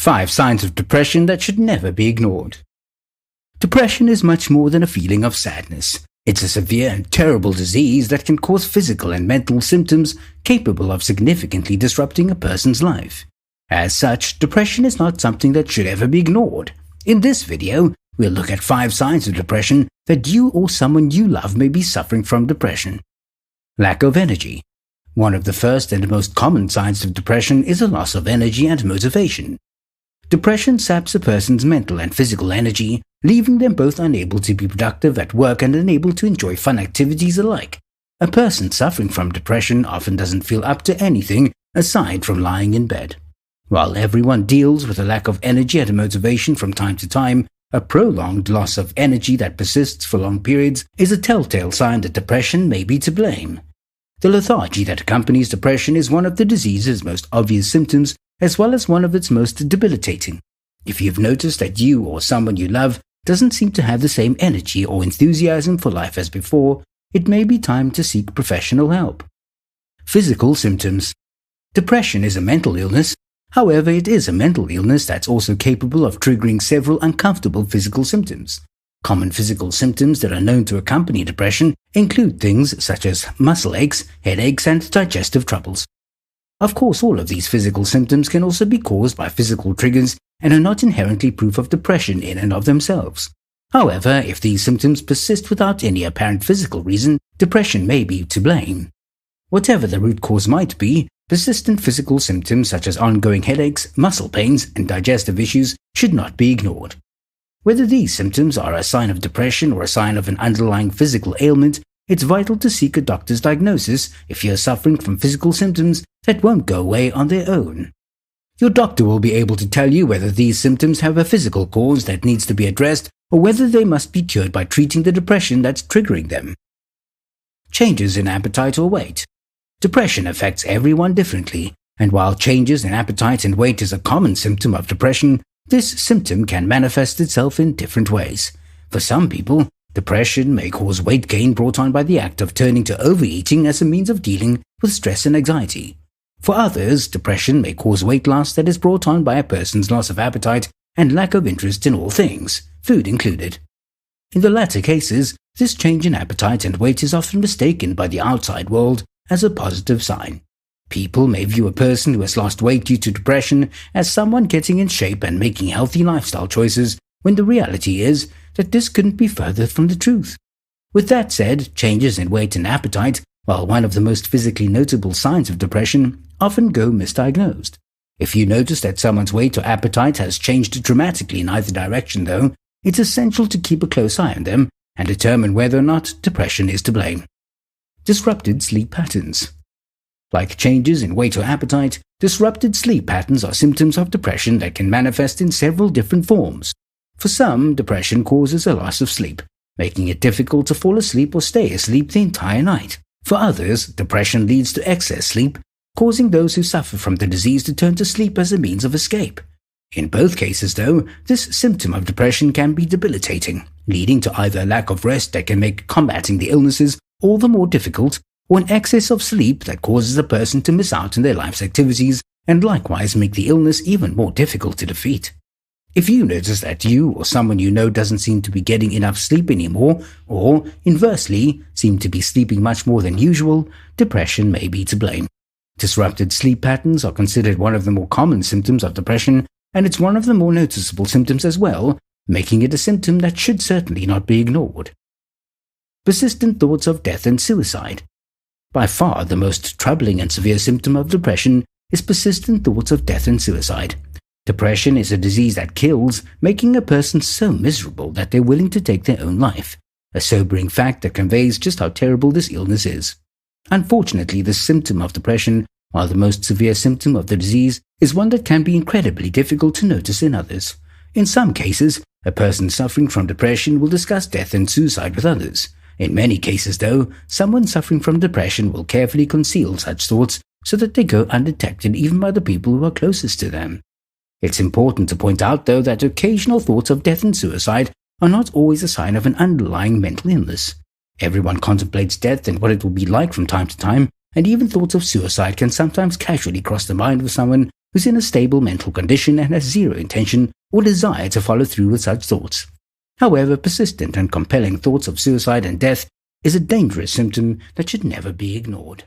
5 signs of depression that should never be ignored. Depression is much more than a feeling of sadness. It's a severe and terrible disease that can cause physical and mental symptoms capable of significantly disrupting a person's life. As such, depression is not something that should ever be ignored. In this video, we'll look at 5 signs of depression that you or someone you love may be suffering from depression. Lack of energy. One of the first and most common signs of depression is a loss of energy and motivation. Depression saps a person's mental and physical energy, leaving them both unable to be productive at work and unable to enjoy fun activities alike. A person suffering from depression often doesn't feel up to anything aside from lying in bed. While everyone deals with a lack of energy and motivation from time to time, a prolonged loss of energy that persists for long periods is a telltale sign that depression may be to blame. The lethargy that accompanies depression is one of the disease's most obvious symptoms, as well as one of its most debilitating. If you've noticed that you or someone you love doesn't seem to have the same energy or enthusiasm for life as before, it may be time to seek professional help. Physical symptoms. Depression is a mental illness. However, it is a mental illness that's also capable of triggering several uncomfortable physical symptoms. Common physical symptoms that are known to accompany depression include things such as muscle aches, headaches, and digestive troubles. Of course, all of these physical symptoms can also be caused by physical triggers and are not inherently proof of depression in and of themselves. However, if these symptoms persist without any apparent physical reason, depression may be to blame. Whatever the root cause might be, persistent physical symptoms such as ongoing headaches, muscle pains, and digestive issues should not be ignored. Whether these symptoms are a sign of depression or a sign of an underlying physical ailment, it's vital to seek a doctor's diagnosis if you're suffering from physical symptoms that won't go away on their own. Your doctor will be able to tell you whether these symptoms have a physical cause that needs to be addressed or whether they must be cured by treating the depression that's triggering them. Changes in appetite or weight. Depression affects everyone differently, and while changes in appetite and weight is a common symptom of depression, this symptom can manifest itself in different ways. For some people, depression may cause weight gain brought on by the act of turning to overeating as a means of dealing with stress and anxiety. For others, depression may cause weight loss that is brought on by a person's loss of appetite and lack of interest in all things, food included. In the latter cases, this change in appetite and weight is often mistaken by the outside world as a positive sign. People may view a person who has lost weight due to depression as someone getting in shape and making healthy lifestyle choices, when the reality is that this couldn't be further from the truth. With that said, changes in weight and appetite, while one of the most physically notable signs of depression, often go misdiagnosed. If you notice that someone's weight or appetite has changed dramatically in either direction, though, it's essential to keep a close eye on them and determine whether or not depression is to blame. Disrupted sleep patterns. Like changes in weight or appetite, disrupted sleep patterns are symptoms of depression that can manifest in several different forms. For some, depression causes a loss of sleep, making it difficult to fall asleep or stay asleep the entire night. For others, depression leads to excess sleep, causing those who suffer from the disease to turn to sleep as a means of escape. In both cases, though, this symptom of depression can be debilitating, leading to either a lack of rest that can make combating the illnesses all the more difficult, or an excess of sleep that causes a person to miss out on their life's activities and likewise make the illness even more difficult to defeat. If you notice that you or someone you know doesn't seem to be getting enough sleep anymore, or, inversely, seem to be sleeping much more than usual, depression may be to blame. Disrupted sleep patterns are considered one of the more common symptoms of depression, and it's one of the more noticeable symptoms as well, making it a symptom that should certainly not be ignored. Persistent thoughts of death and suicide. By far the most troubling and severe symptom of depression is persistent thoughts of death and suicide. Depression is a disease that kills, making a person so miserable that they're willing to take their own life, a sobering fact that conveys just how terrible this illness is. Unfortunately, the symptom of depression, while the most severe symptom of the disease, is one that can be incredibly difficult to notice in others. In some cases, a person suffering from depression will discuss death and suicide with others. In many cases, though, someone suffering from depression will carefully conceal such thoughts so that they go undetected even by the people who are closest to them. It's important to point out, though, that occasional thoughts of death and suicide are not always a sign of an underlying mental illness. Everyone contemplates death and what it will be like from time to time, and even thoughts of suicide can sometimes casually cross the mind of someone who's in a stable mental condition and has zero intention or desire to follow through with such thoughts. However, persistent and compelling thoughts of suicide and death is a dangerous symptom that should never be ignored.